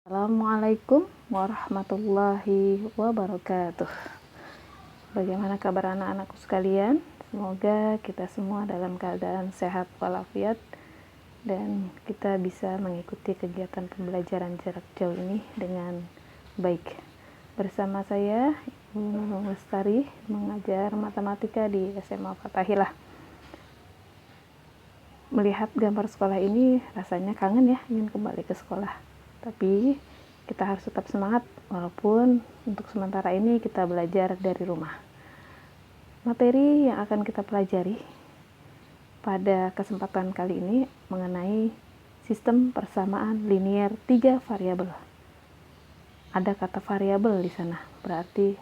Assalamualaikum warahmatullahi wabarakatuh. Bagaimana kabar anak-anakku sekalian? Semoga kita semua dalam keadaan sehat walafiat dan kita bisa mengikuti kegiatan pembelajaran jarak jauh ini dengan baik. Bersama saya, Ibu Nunung Lestari, mengajar matematika di SMA Fathahilah. Melihat gambar sekolah ini rasanya kangen ya, ingin kembali ke sekolah. Tapi kita harus tetap semangat walaupun untuk sementara ini kita belajar dari rumah. Materi yang akan kita pelajari pada kesempatan kali ini mengenai sistem persamaan linear 3 variabel. Ada kata variabel di sana, berarti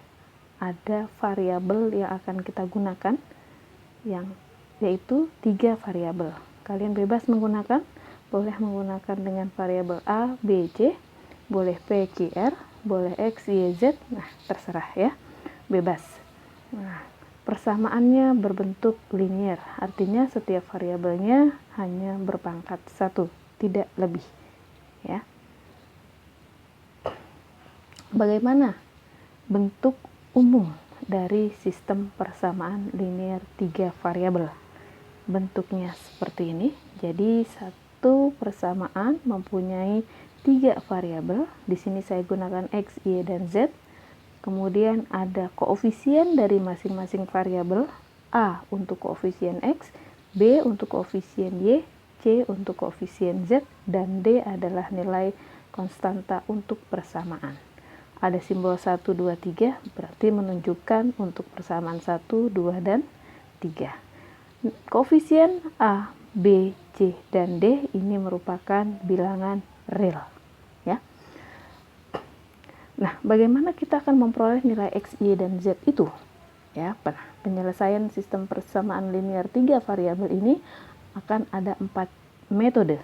ada variabel yang akan kita gunakan yaitu 3 variabel. Kalian bebas menggunakan, boleh menggunakan dengan variabel A, B, C, boleh P, Q, R, boleh X, Y, Z, nah terserah ya, bebas. Nah, persamaannya berbentuk linear, artinya setiap variabelnya hanya berpangkat 1, tidak lebih ya. Bagaimana bentuk umum dari sistem persamaan linear 3 variabel? Bentuknya seperti ini. Jadi satu persamaan mempunyai 3 variabel. Di sini saya gunakan X, Y, dan Z. Kemudian ada koefisien dari masing-masing variabel. A untuk koefisien X, B untuk koefisien Y, C untuk koefisien Z, dan D adalah nilai konstanta untuk persamaan. Ada simbol 1, 2, 3, berarti menunjukkan untuk persamaan 1, 2, dan 3. Koefisien A, B, C, dan D ini merupakan bilangan real ya. Nah, bagaimana kita akan memperoleh nilai X, Y, dan Z itu? Ya, penyelesaian sistem persamaan linear 3 variabel ini akan ada 4 metode.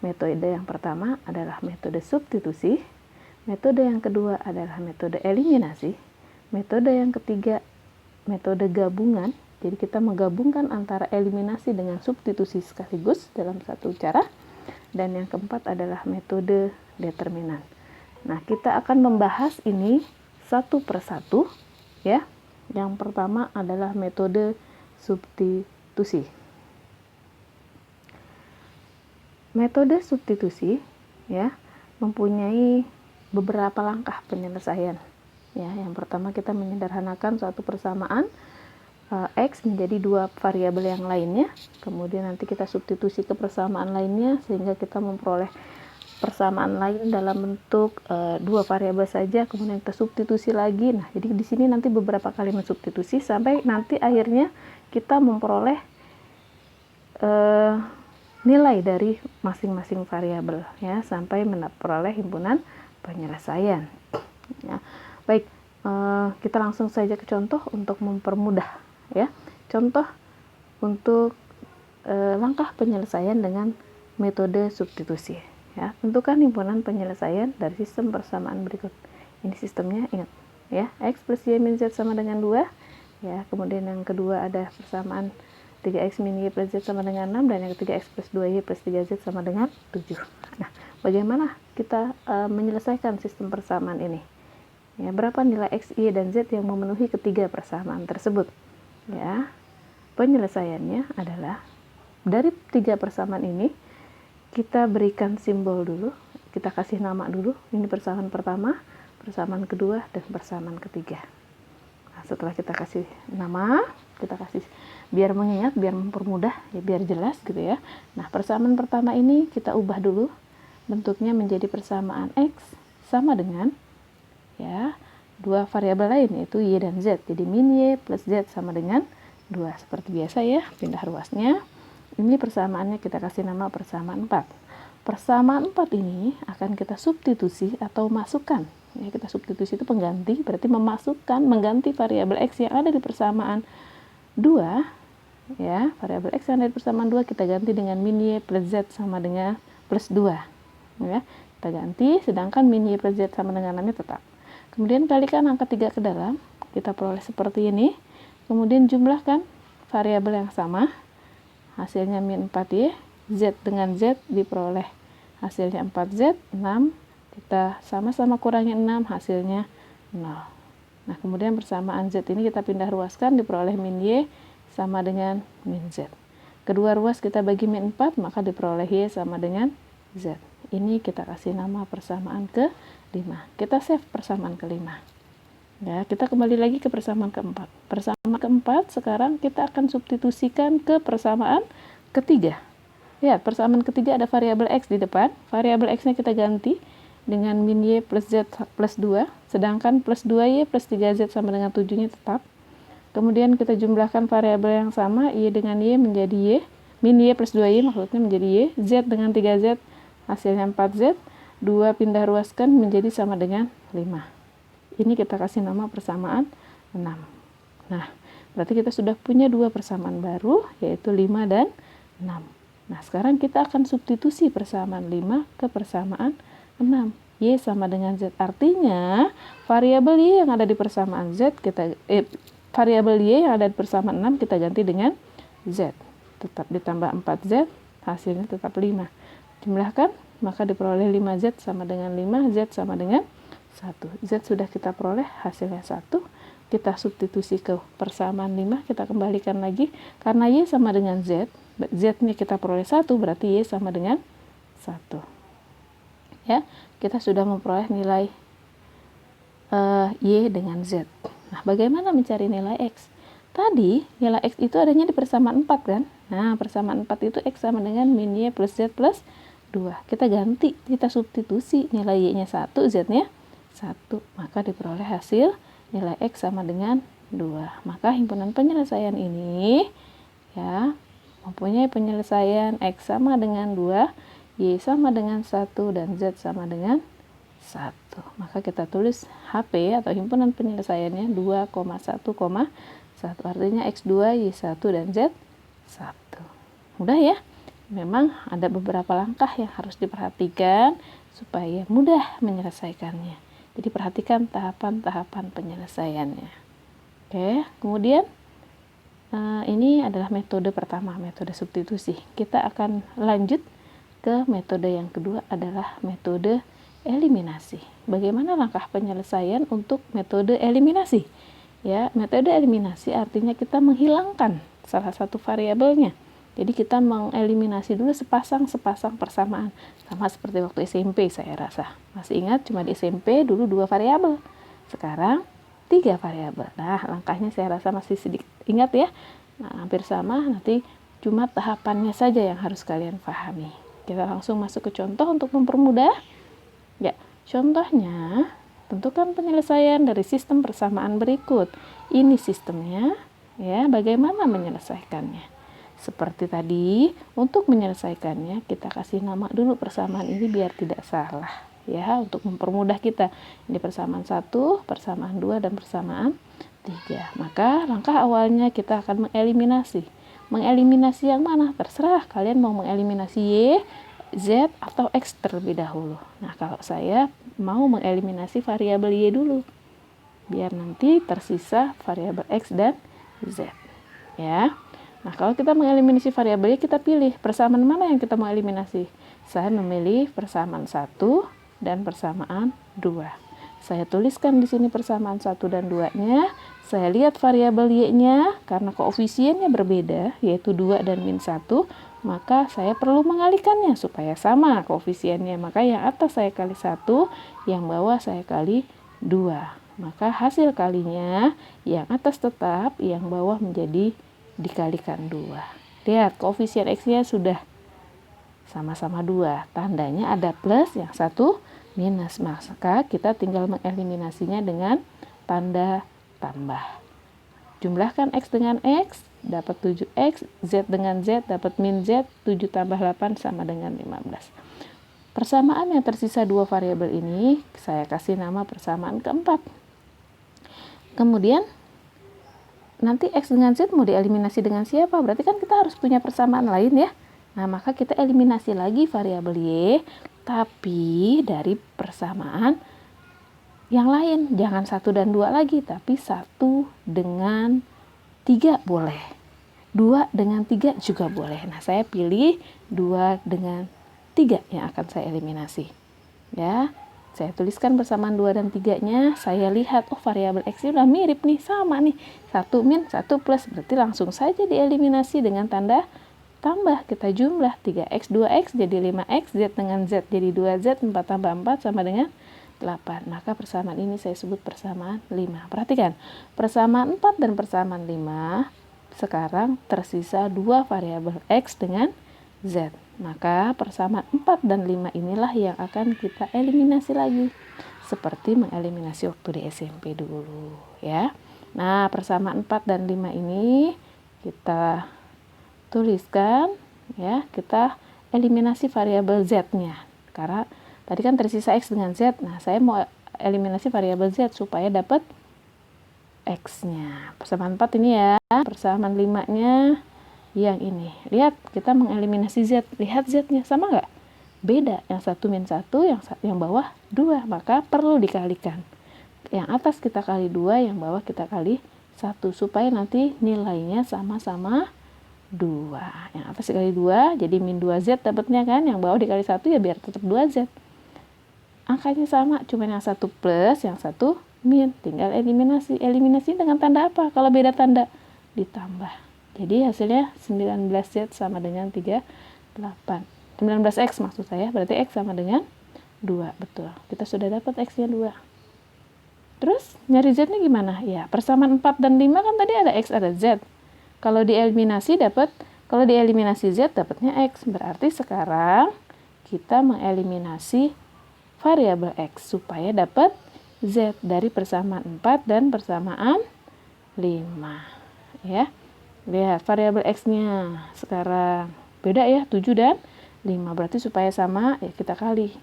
Metode yang pertama adalah metode substitusi, metode yang kedua adalah metode eliminasi, metode yang ketiga metode gabungan. Jadi kita menggabungkan antara eliminasi dengan substitusi sekaligus dalam satu cara. Dan yang keempat adalah metode determinan. Nah, kita akan membahas ini satu persatu ya. Yang pertama adalah metode substitusi. Metode substitusi ya mempunyai beberapa langkah penyelesaian. Ya, yang pertama kita menyederhanakan suatu persamaan X menjadi 2 variabel yang lainnya, kemudian nanti kita substitusi ke persamaan lainnya sehingga kita memperoleh persamaan lain dalam bentuk 2 variabel saja, kemudian kita substitusi lagi. Nah, jadi di sini nanti beberapa kali mensubstitusi sampai nanti akhirnya kita memperoleh nilai dari masing-masing variabel ya, sampai memperoleh himpunan penyelesaian ya. Baik, kita langsung saja ke contoh untuk mempermudah ya. Contoh untuk langkah penyelesaian dengan metode substitusi ya. Tentukan himpunan penyelesaian dari sistem persamaan berikut. Ini sistemnya, ingat ya, X plus Y min Z sama dengan 2 ya. Kemudian yang kedua ada persamaan 3X min Y plus Z sama dengan 6, dan yang ketiga X plus 2Y plus 3Z sama dengan 7. Nah, bagaimana kita menyelesaikan sistem persamaan ini ya? Berapa nilai X, Y, dan Z yang memenuhi ketiga persamaan tersebut ya? Penyelesaiannya adalah dari 3 persamaan ini kita berikan simbol dulu, kita kasih nama dulu. Ini persamaan pertama, persamaan kedua, dan persamaan ketiga. Nah, setelah kita kasih nama, kita kasih biar mengingat, biar mempermudah ya, biar jelas gitu ya. Nah, persamaan pertama ini kita ubah dulu bentuknya menjadi persamaan X sama dengan ya 2 variabel lain yaitu Y dan Z. Jadi min Y plus Z sama dengan 2. Seperti biasa ya, pindah ruasnya. Ini persamaannya kita kasih nama persamaan 4. Persamaan 4 ini akan kita substitusi atau masukkan. Ya, kita substitusi itu pengganti, berarti mengganti variabel X yang ada di persamaan 2 ya. Variabel X yang ada di persamaan 2 kita ganti dengan min Y plus Z sama dengan plus 2 ya. Kita ganti, sedangkan min Y plus Z sama dengan 6 tetap. Kemudian kalikan angka 3 ke dalam, kita peroleh seperti ini. Kemudian jumlahkan variabel yang sama, hasilnya min 4Y, Z dengan Z diperoleh hasilnya 4Z, 6, Kita sama-sama kurangi 6, hasilnya 0. Nah, kemudian persamaan Z ini kita pindah ruaskan, diperoleh min Y sama dengan min Z. Kedua ruas kita bagi min 4, maka diperoleh Y sama dengan Z. Ini kita kasih nama persamaan ke-5. Kita save persamaan ke-5. Ya, kita kembali lagi ke persamaan keempat. Persamaan keempat sekarang kita akan substitusikan ke persamaan ketiga. Lihat, persamaan ketiga ada variabel X di depan. Variabel X-nya kita ganti dengan min Y plus Z plus 2, sedangkan plus 2Y plus 3Z sama dengan 7-nya tetap. Kemudian kita jumlahkan variabel yang sama, Y dengan Y menjadi Y, min Y plus 2Y maksudnya menjadi Y, Z dengan 3Z hasilnya 4Z, 2 pindah ruaskan menjadi sama dengan 5. Ini kita kasih nama persamaan 6. Nah, berarti kita sudah punya dua persamaan baru, yaitu 5 dan 6. Nah, sekarang kita akan substitusi persamaan 5 ke persamaan 6. Y sama dengan Z. Artinya, variabel Y yang ada di persamaan Z variabel Y yang ada di persamaan 6 kita ganti dengan Z. Tetap ditambah 4Z, hasilnya tetap 5. Jumlahkan, maka diperoleh 5Z sama dengan 5, Z sama dengan 1. Z sudah kita peroleh, hasilnya 1. Kita substitusi ke persamaan 5, kita kembalikan lagi. Karena Y sama dengan Z, Z-nya kita peroleh 1, berarti Y sama dengan 1. Ya, kita sudah memperoleh nilai Y dengan Z. Nah, bagaimana mencari nilai X? Tadi nilai X itu adanya di persamaan 4 kan? Nah, persamaan 4 itu X sama dengan min Y plus Z plus 2. Kita ganti, kita substitusi nilai Y-nya 1, Z-nya 1. Maka diperoleh hasil nilai X sama dengan 2. Maka himpunan penyelesaian ini ya mempunyai penyelesaian X sama dengan 2, Y sama dengan 1, dan Z sama dengan 1. Maka kita tulis HP atau himpunan penyelesaiannya 2,1,1. Artinya X2, Y1, dan Z1. Mudah ya? Memang ada beberapa langkah yang harus diperhatikan supaya mudah menyelesaikannya. Jadi perhatikan tahapan-tahapan penyelesaiannya. Oke, kemudian ini adalah metode pertama, metode substitusi. Kita akan lanjut ke metode yang kedua adalah metode eliminasi. Bagaimana langkah penyelesaian untuk metode eliminasi? Ya, metode eliminasi artinya kita menghilangkan salah satu variabelnya. Jadi kita mengeliminasi dulu sepasang persamaan. Sama seperti waktu SMP saya rasa. Masih ingat cuma di SMP dulu 2 variabel. Sekarang 3 variabel. Nah, langkahnya saya rasa masih sedikit ingat ya. Nah, hampir sama, nanti cuma tahapannya saja yang harus kalian pahami. Kita langsung masuk ke contoh untuk mempermudah. Ya, contohnya, tentukan penyelesaian dari sistem persamaan berikut. Ini sistemnya, ya, bagaimana menyelesaikannya. Seperti tadi, untuk menyelesaikannya, kita kasih nama dulu persamaan ini biar tidak salah. Ya, untuk mempermudah kita. Ini persamaan 1, persamaan 2, dan persamaan 3. Maka, langkah awalnya kita akan mengeliminasi. Mengeliminasi yang mana? Terserah kalian mau mengeliminasi Y, Z, atau X terlebih dahulu. Nah, kalau saya mau mengeliminasi variabel Y dulu. Biar nanti tersisa variabel X dan Z. Ya. Nah, kalau kita mengeliminasi variabel Y, kita pilih persamaan mana yang kita mau eliminasi. Saya memilih persamaan 1 dan persamaan 2. Saya tuliskan di sini persamaan 1 dan 2-nya. Saya lihat variabel Y-nya, karena koefisiennya berbeda, yaitu 2 dan min 1, maka saya perlu mengalikannya supaya sama koefisiennya. Maka yang atas saya kali 1, yang bawah saya kali 2. Maka hasil kalinya, yang atas tetap, yang bawah menjadi dikalikan 2. Lihat, koefisien X-nya sudah sama-sama 2. Tandanya ada plus, yang satu minus. Maka kita tinggal mengeliminasinya dengan tanda tambah. Jumlahkan X dengan X, dapat 7X, Z dengan Z, dapat min Z, 7 tambah 8 sama dengan 15. Persamaan yang tersisa 2 variabel ini, saya kasih nama persamaan keempat. Kemudian, nanti X dengan Z mau dieliminasi dengan siapa? Berarti kan kita harus punya persamaan lain ya. Nah, maka kita eliminasi lagi variabel Y, tapi dari persamaan yang lain. Jangan 1 dan 2 lagi, tapi 1 dengan 3 boleh. 2 dengan 3 juga boleh. Nah, saya pilih 2 dengan 3 yang akan saya eliminasi. Ya. Saya tuliskan persamaan 2 dan 3-nya. Saya lihat, oh variabel X-nya udah mirip nih, sama nih. 1 min, 1 plus. Berarti langsung saja dieliminasi dengan tanda tambah. Kita jumlah 3X, 2X jadi 5X, Z dengan Z jadi 2Z, 4 tambah 4 sama dengan 8. Maka persamaan ini saya sebut persamaan 5. Perhatikan, persamaan 4 dan persamaan 5, sekarang tersisa 2 variabel X dengan Z. Maka persamaan 4 dan 5 inilah yang akan kita eliminasi lagi. Seperti mengeliminasi waktu di SMP dulu ya. Nah, persamaan 4 dan 5 ini kita tuliskan ya, kita eliminasi variabel Z-nya. Karena tadi kan tersisa X dengan Z. Nah, saya mau eliminasi variabel Z supaya dapat X-nya. Persamaan 4 ini ya. Persamaan 5-nya yang ini. Lihat, kita mengeliminasi Z. Lihat Z-nya sama nggak? Beda. Yang 1 min 1, yang bawah 2. Maka perlu dikalikan. Yang atas kita kali 2, yang bawah kita kali 1. Supaya nanti nilainya sama-sama 2. Yang atas dikali 2, jadi min 2Z dapatnya kan. Yang bawah dikali 1 ya biar tetap 2Z. Angkanya sama, cuma yang 1 plus, yang 1 min. Tinggal eliminasi. Eliminasi dengan tanda apa? Kalau beda tanda, ditambah. Jadi hasilnya 19Z sama dengan 38. 19X maksud saya, berarti X sama dengan 2. Betul, kita sudah dapat X-nya 2. Terus nyari Z-nya gimana? Ya, persamaan 4 dan 5 kan tadi ada X, ada Z. Kalau dieliminasi Z dapatnya X. Berarti sekarang kita mengeliminasi variabel X supaya dapat Z dari persamaan 4 dan persamaan 5. Ya. Lihat variabel X-nya sekarang beda ya, 7 dan 5. Berarti supaya sama ya kita kali.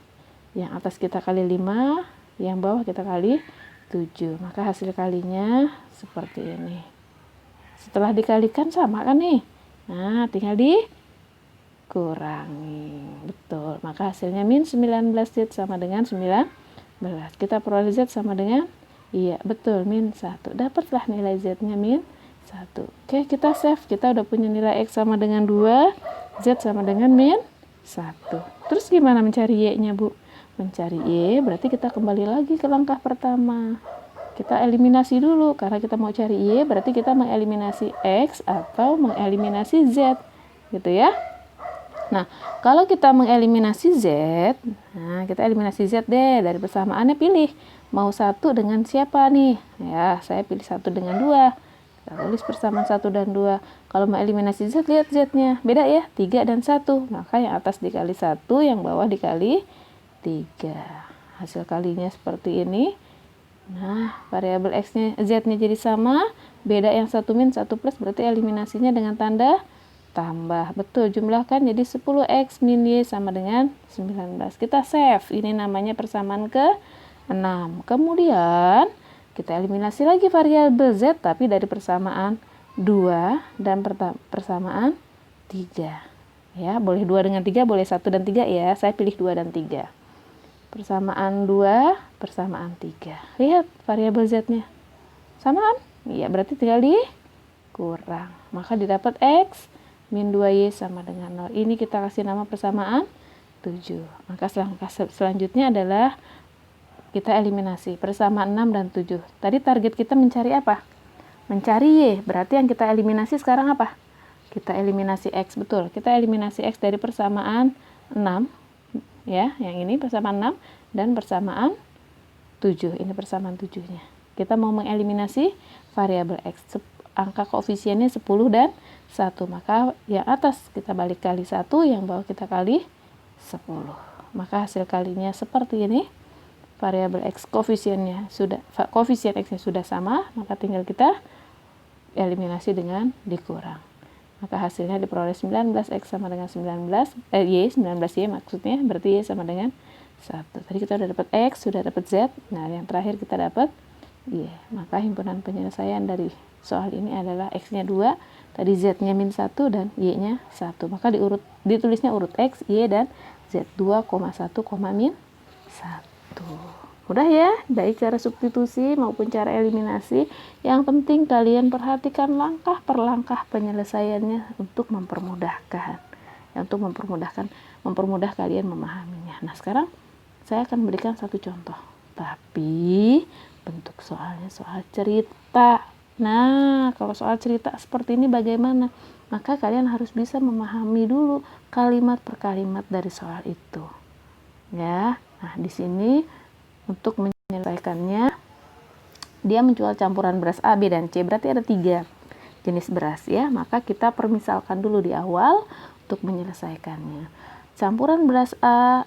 Yang atas kita kali 5, yang bawah kita kali 7. Maka hasil kalinya seperti ini. Setelah dikalikan sama kan nih. Nah, tinggal dikurangi. Betul. Maka hasilnya min 19Z sama dengan 19. Kita peroleh Z sama dengan, iya betul, min 1. Dapatlah nilai Z-nya min 1. Oke, kita save. Kita udah punya nilai X sama dengan 2, Z sama dengan min 1. Terus gimana mencari Y-nya, Bu? Mencari Y, berarti kita kembali lagi ke langkah pertama. Kita eliminasi dulu. Karena kita mau cari Y, berarti kita mengeliminasi X atau mengeliminasi Z. Gitu ya. Nah, kalau kita mengeliminasi Z, nah kita eliminasi Z deh. Dari persamaannya pilih. Mau 1 dengan siapa nih? Ya, saya pilih 1 dengan 2. Kita tulis persamaan 1 dan 2. Kalau mau eliminasi Z, lihat Z-nya. Beda ya, 3 dan 1. Maka yang atas dikali 1, yang bawah dikali 3. Hasil kalinya seperti ini. Nah, variabel X-nya, Z-nya jadi sama. Beda yang 1 min, 1 plus, berarti eliminasinya dengan tanda tambah. Betul, jumlahkan jadi 10X min Y sama dengan 19. Kita save. Ini namanya persamaan ke-6. Kemudian kita eliminasi lagi variabel Z, tapi dari persamaan 2 dan persamaan 3. Ya, boleh 2 dengan 3, boleh 1 dan 3 ya. Saya pilih 2 dan 3. Persamaan 2, persamaan 3. Lihat variabel Z-nya. Sama kan? Iya, berarti tinggal dikurang. Maka didapat X min 2Y sama dengan 0. Ini kita kasih nama persamaan 7. Maka langkah selanjutnya adalah kita eliminasi persamaan 6 dan 7. Tadi target kita mencari apa? Mencari Y. Berarti yang kita eliminasi sekarang apa? Kita eliminasi X. Betul. Kita eliminasi X dari persamaan 6. Ya, yang ini persamaan 6 dan persamaan 7. Ini persamaan 7-nya. Kita mau mengeliminasi variabel X. Angka koefisiennya 10 dan 1. Maka yang atas kita balik kali 1, yang bawah kita kali 10. Maka hasil kalinya seperti ini. Variabel X koefisien X-nya sudah sama, maka tinggal kita eliminasi dengan dikurang. Maka hasilnya diperoleh 19X sama dengan 19Y maksudnya, berarti Y sama dengan 1. Tadi kita sudah dapat X, sudah dapat Z. Nah, yang terakhir kita dapat Y. Maka himpunan penyelesaian dari soal ini adalah X-nya 2, tadi Z-nya min 1 dan Y-nya 1. Maka ditulisnya urut X, Y, dan Z. 2,1, min 1. Udah ya, baik cara substitusi maupun cara eliminasi. Yang penting kalian perhatikan langkah per langkah penyelesaiannya untuk mempermudah kalian memahaminya. Nah, sekarang saya akan berikan satu contoh. Tapi bentuk soalnya soal cerita. Nah, kalau soal cerita seperti ini bagaimana? Maka kalian harus bisa memahami dulu kalimat per kalimat dari soal itu. Ya. Nah, di sini untuk menyelesaikannya, dia menjual campuran beras A, B, dan C. Berarti ada 3 jenis beras ya. Maka kita permisalkan dulu di awal untuk menyelesaikannya. Campuran beras A,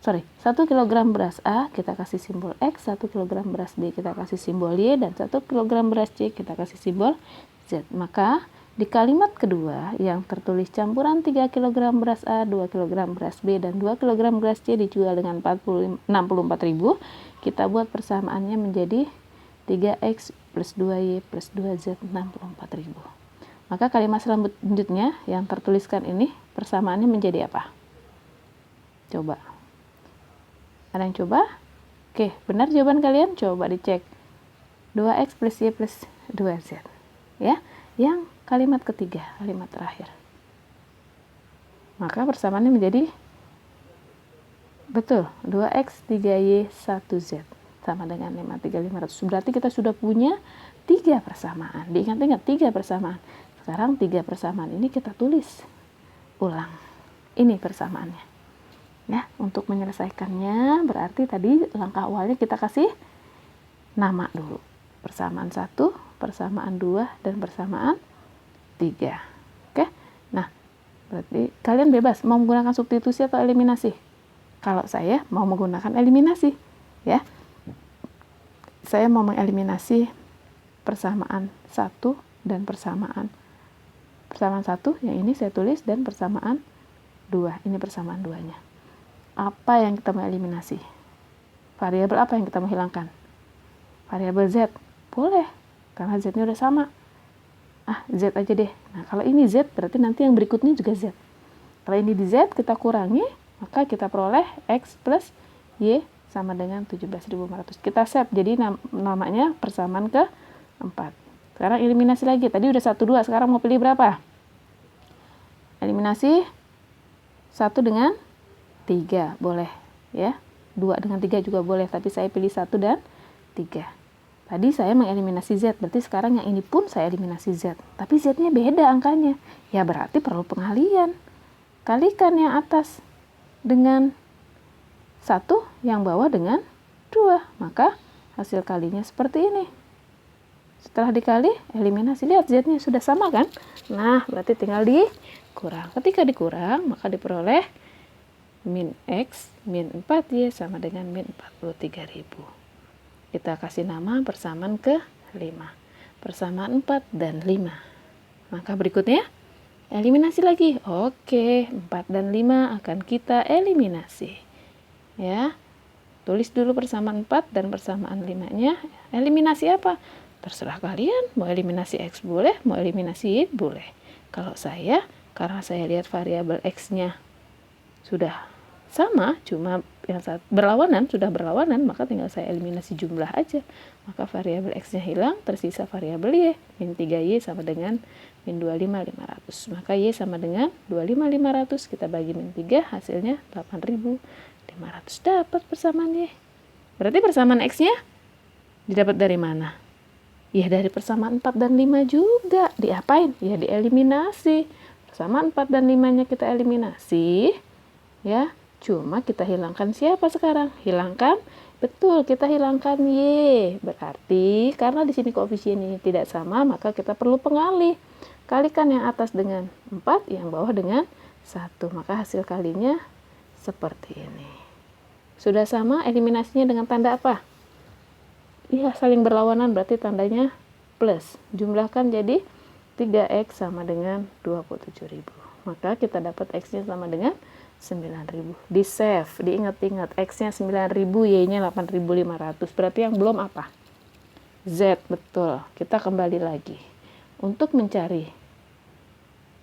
1 kg beras A kita kasih simbol X, 1 kg beras B kita kasih simbol Y, dan 1 kg beras C kita kasih simbol Z. Maka di kalimat kedua yang tertulis campuran 3 kg beras A, 2 kg beras B, dan 2 kg beras C dijual dengan 64.000, kita buat persamaannya menjadi 3X plus 2Y plus 2Z 64.000. Maka kalimat selanjutnya yang tertuliskan ini persamaannya menjadi apa? Coba. Ada yang coba? Oke, benar jawaban kalian? Coba dicek. 2X plus Y plus 2Z. Ya, yang kalimat ketiga, kalimat terakhir. Maka persamaannya menjadi betul, 2X 3Y 1Z sama dengan 53.500. Berarti kita sudah punya 3 persamaan. Diingat-ingat 3 persamaan. Sekarang 3 persamaan ini kita tulis ulang. Ini persamaannya. Ya, untuk menyelesaikannya berarti tadi langkah awalnya kita kasih nama dulu. Persamaan 1, persamaan 2, dan persamaan 3. Oke. Nah, berarti kalian bebas mau menggunakan substitusi atau eliminasi. Kalau saya mau menggunakan eliminasi, ya. Saya mau mengeliminasi persamaan 1 dan persamaan 1 yang ini saya tulis, dan persamaan 2. Ini persamaan 2-nya. Apa yang kita mau eliminasi? Variabel apa yang kita mau hilangkan? Variabel Z. Boleh, karena Z-nya udah sama. Z aja deh. Nah, kalau ini Z, berarti nanti yang berikutnya juga Z. Kalau ini di Z, kita kurangi, maka kita peroleh X plus Y sama dengan 17.500. Kita save, jadi namanya persamaan ke-4. Sekarang eliminasi lagi. Tadi udah 1, 2, sekarang mau pilih berapa? Eliminasi 1 dengan 3 boleh ya, 2 dengan 3 juga boleh, tapi saya pilih 1 dan 3. Tadi saya mengeliminasi Z, berarti sekarang yang ini pun saya eliminasi Z, tapi Z-nya beda angkanya, ya berarti perlu pengalian. Kalikan yang atas dengan 1, yang bawah dengan 2, maka hasil kalinya seperti ini. Setelah dikali, eliminasi, lihat Z-nya sudah sama kan? Nah, berarti tinggal dikurang. Ketika dikurang, maka diperoleh min X min 4Y sama dengan min 43.000. Kita kasih nama persamaan ke-5. Persamaan 4 dan 5. Maka berikutnya eliminasi lagi. Oke, 4 dan 5 akan kita eliminasi. Ya. Tulis dulu persamaan 4 dan persamaan 5-nya. Eliminasi apa? Terserah kalian, mau eliminasi X boleh, mau eliminasi Y boleh. Kalau saya, karena saya lihat variabel X-nya sudah sama, cuma yang sudah berlawanan, maka tinggal saya eliminasi jumlah aja. Maka variabel X-nya hilang, tersisa variabel Y, min 3Y sama dengan min 25.500. Maka Y sama dengan 25.500, kita bagi min 3, hasilnya 8.500. Dapat persamaan Y. Berarti persamaan X-nya didapat dari mana? Ya dari persamaan 4 dan 5 juga. Diapain? Ya dieliminasi. Persamaan 4 dan 5-nya kita eliminasi. Ya, cuma kita hilangkan siapa sekarang? Hilangkan, betul, kita hilangkan Y. Berarti karena di sini koefisien ini tidak sama, maka kita perlu pengali. Kalikan yang atas dengan 4, yang bawah dengan 1. Maka hasil kalinya seperti ini. Sudah sama, eliminasinya dengan tanda apa? Iya, saling berlawanan, berarti tandanya plus. Jumlahkan jadi 3X sama dengan 27.000. Maka kita dapat X-nya sama dengan 9.000. Di save, diingat-ingat, X-nya 9.000, Y-nya 8.500. Berarti yang belum apa? Z, betul. Kita kembali lagi. Untuk mencari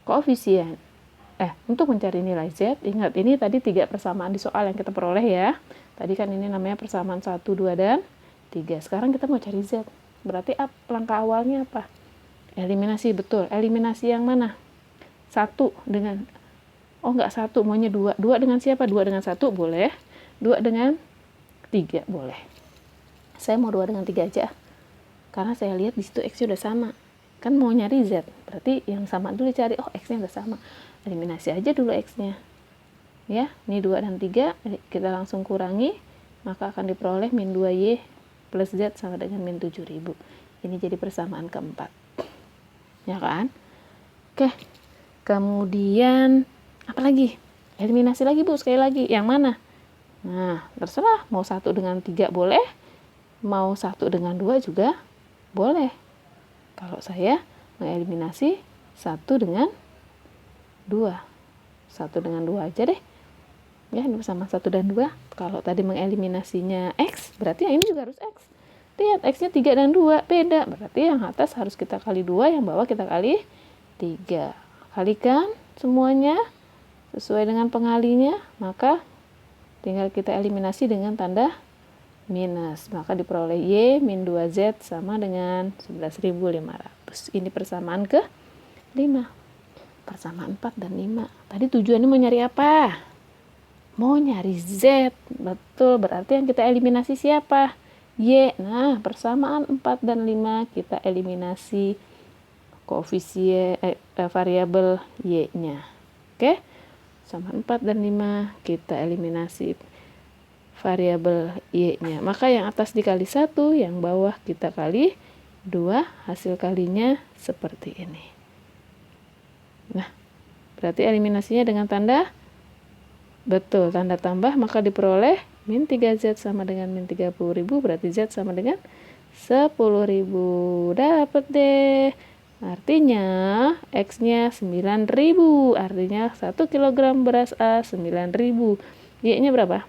koefisien, untuk mencari nilai Z, ingat ini tadi 3 persamaan di soal yang kita peroleh ya. Tadi kan ini namanya persamaan 1, 2, dan 3. Sekarang kita mau cari Z. Berarti langkah awalnya apa? Eliminasi, betul. Eliminasi yang mana? 1 dengan, oh enggak 1, maunya 2. 2 dengan siapa? 2 dengan 1 boleh. 2 dengan 3 boleh. Saya mau 2 dengan 3 aja, karena saya lihat di situ X-nya udah sama. Kan mau nyari Z, berarti yang sama dulu cari. Oh, X-nya udah sama, eliminasi aja dulu X-nya. Ya, ini 2 dan 3, kita langsung kurangi, maka akan diperoleh min 2Y plus Z sama dengan min 7.000. Ini jadi persamaan keempat. Ya kan? Oke, kemudian apa lagi? Eliminasi lagi Bu, sekali lagi. Yang mana? Nah, terserah. Mau 1 dengan 3 boleh, mau 1 dengan 2 juga boleh. Kalau saya mengeliminasi 1 dengan 2. 1 dengan 2 aja deh. Ya, ini bersama 1 dan 2. Kalau tadi mengeliminasinya X, berarti yang ini juga harus X. Lihat, X-nya 3 dan 2, beda. Berarti yang atas harus kita kali 2, yang bawah kita kali 3. Kalikan semuanya sesuai dengan pengalinya, maka tinggal kita eliminasi dengan tanda minus. Maka diperoleh Y min 2Z sama dengan 11.500. Ini persamaan ke 5. Persamaan 4 dan 5. Tadi tujuannya mau nyari apa? Mau nyari Z. Betul, berarti yang kita eliminasi siapa? Y. Nah, persamaan 4 dan 5 kita eliminasi koefisien variabel Y-nya. Oke? Sama 4 dan 5 kita eliminasi variabel Y-nya. Maka yang atas dikali 1, yang bawah kita kali 2, hasil kalinya seperti ini. Nah, berarti eliminasinya dengan tanda betul, tanda tambah, maka diperoleh min 3Z sama dengan min 30.000, berarti Z sama dengan 10.000. Dapat deh. Artinya X-nya 9.000, artinya 1 kg beras A 9.000. Y-nya berapa?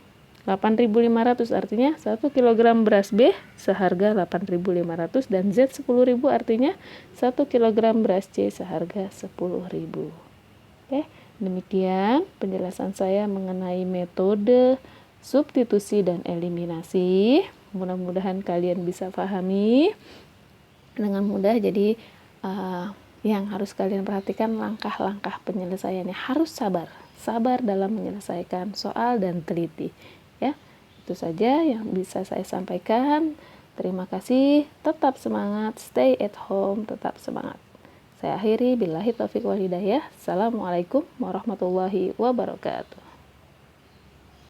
8.500, artinya 1 kg beras B seharga 8.500, dan Z 10.000, artinya 1 kg beras C seharga 10.000. Oke, demikian penjelasan saya mengenai metode substitusi dan eliminasi. Mudah-mudahan kalian bisa pahami dengan mudah. Jadi yang harus kalian perhatikan langkah-langkah penyelesaiannya, harus sabar dalam menyelesaikan soal dan teliti. Ya, itu saja yang bisa saya sampaikan. Terima kasih, tetap semangat, stay at home, tetap semangat. Saya akhiri, billahi taufiq wal hidayah. Assalamualaikum warahmatullahi wabarakatuh.